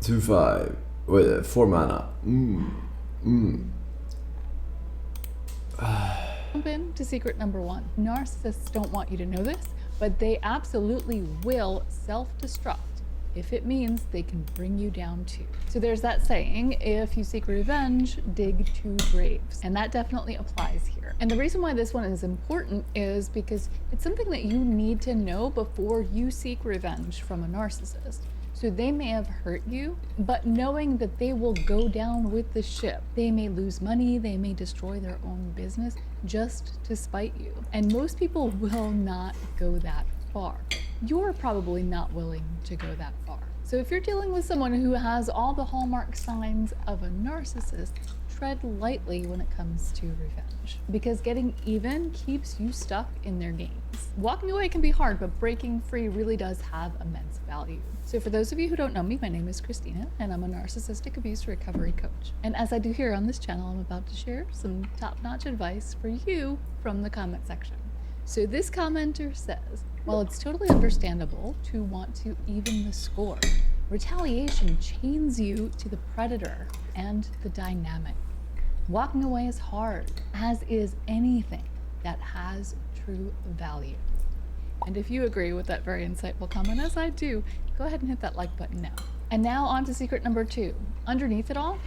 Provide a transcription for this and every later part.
2/5 with 4 mana. Jump in to secret number 1. Narcissists don't want you to know this, but they absolutely will self-destruct if it means they can bring you down too. So there's that saying, if you seek revenge, dig 2 graves. And that definitely applies here. And the reason why this one is important is because it's something that you need to know before you seek revenge from a narcissist. So they may have hurt you, but knowing that they will go down with the ship, they may lose money, they may destroy their own business just to spite you. And most people will not go that far. You're probably not willing to go that far. So if you're dealing with someone who has all the hallmark signs of a narcissist, tread lightly when it comes to revenge, because getting even keeps you stuck in their games. Walking away can be hard, but breaking free really does have immense value. So for those of you who don't know me, my name is Christina, and I'm a narcissistic abuse recovery coach. And as I do here on this channel, I'm about to share some top-notch advice for you from the comment section. So this commenter says, while it's totally understandable to want to even the score, retaliation chains you to the predator and the dynamic. Walking away is hard, as is anything that has true value. And if you agree with that very insightful comment, as I do, go ahead and hit that like button now. And now on to secret number 2. Underneath it all,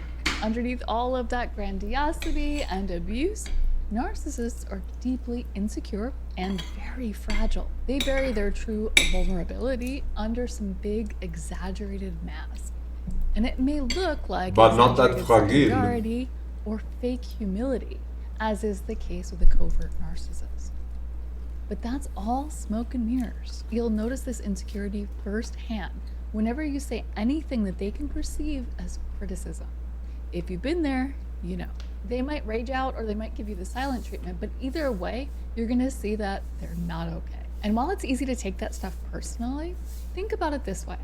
underneath all of that grandiosity and abuse, narcissists are deeply insecure and very fragile. They bury their true vulnerability under some big, exaggerated mask. And it may look like But not that fragile. superiority or fake humility, as is the case with a covert narcissist. But that's all smoke and mirrors. You'll notice this insecurity firsthand whenever you say anything that they can perceive as criticism. If you've been there, you know. They might rage out or they might give you the silent treatment, but either way, you're gonna see that they're not okay. And while it's easy to take that stuff personally, think about it this way.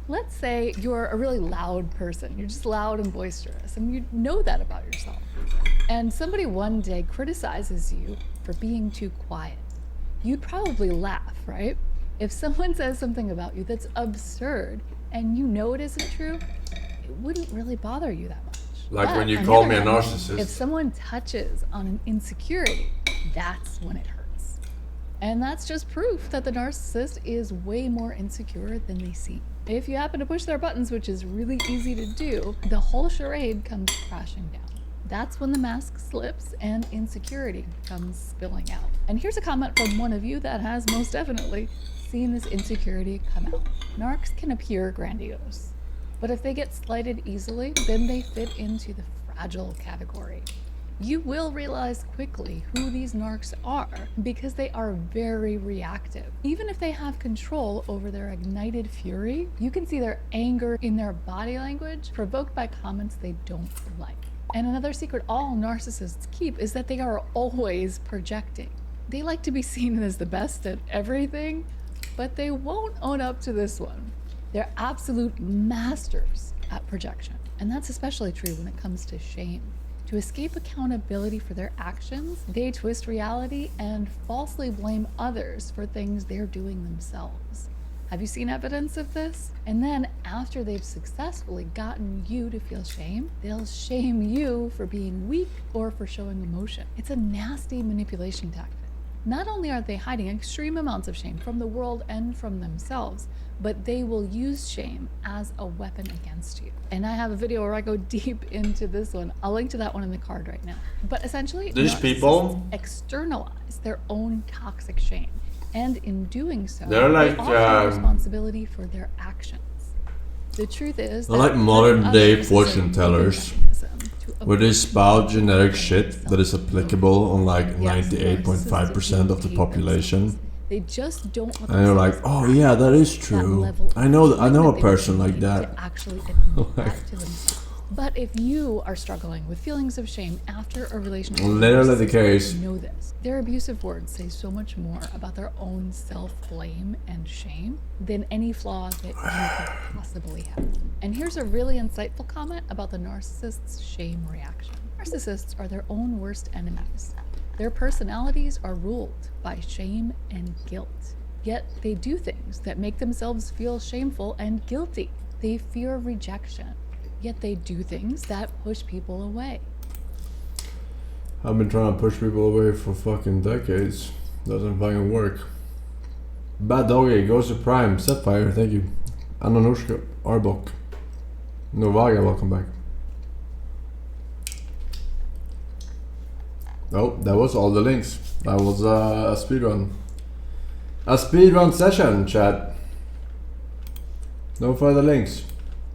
Let's say you're a really loud person. You're just loud and boisterous, and you know that about yourself. And somebody one day criticizes you for being too quiet. You'd probably laugh, right? If someone says something about you that's absurd and you know it isn't true, it wouldn't really bother you that much. Like But when you on the call other me a hand, narcissist. if someone touches on an insecurity, that's when it hurts. And that's just proof that the narcissist is way more insecure than they seem. If you happen to push their buttons, which is really easy to do, the whole charade comes crashing down. That's when the mask slips and insecurity comes spilling out. And here's a comment from one of you that has most definitely seen this insecurity come out. Narcs can appear grandiose, but if they get slighted easily, then they fit into the fragile category. You will realize quickly who these narcs are because they are very reactive. Even if they have control over their ignited fury, you can see their anger in their body language provoked by comments they don't like. And another secret all narcissists keep is that they are always projecting. They like to be seen as the best at everything, but they won't own up to this one. They're absolute masters at projection. And that's especially true when it comes to shame. To escape accountability for their actions, they twist reality and falsely blame others for things they're doing themselves. Have you seen evidence of this? And then after they've successfully gotten you to feel shame, they'll shame you for being weak or for showing emotion. It's a nasty manipulation tactic. Not only are they hiding extreme amounts of shame from the world and from themselves, but they will use shame as a weapon against you. And I have a video where I go deep into this one. I'll link to that one in the card right now. But essentially, These people externalize their own toxic shame. And in doing so, they're like, they offer responsibility for their actions. The truth is, they're like modern day fortune tellers with this spout generic shit that is applicable on like 98.5% of the population. They just don't. And you're like, oh yeah, that is true. I know a person like that. Actually admit that to themselves. But if you are struggling with feelings of shame after a relationship, literally the case. Know this. Their abusive words say so much more about their own self-blame and shame than any flaws that you could possibly have. And here's a really insightful comment about the narcissist's shame reaction. Narcissists are their own worst enemies. Their personalities are ruled by shame and guilt. Yet they do things that make themselves feel shameful and guilty. They fear rejection. Yet they do things that push people away. I've been trying to push people away for fucking decades. Doesn't fucking work. Bad Doggy goes to Prime. Setfire, thank you. Ananushka Arbok. Novaga, welcome back. Oh, that was all the links. That was a speedrun. A speedrun session, chat. No further links.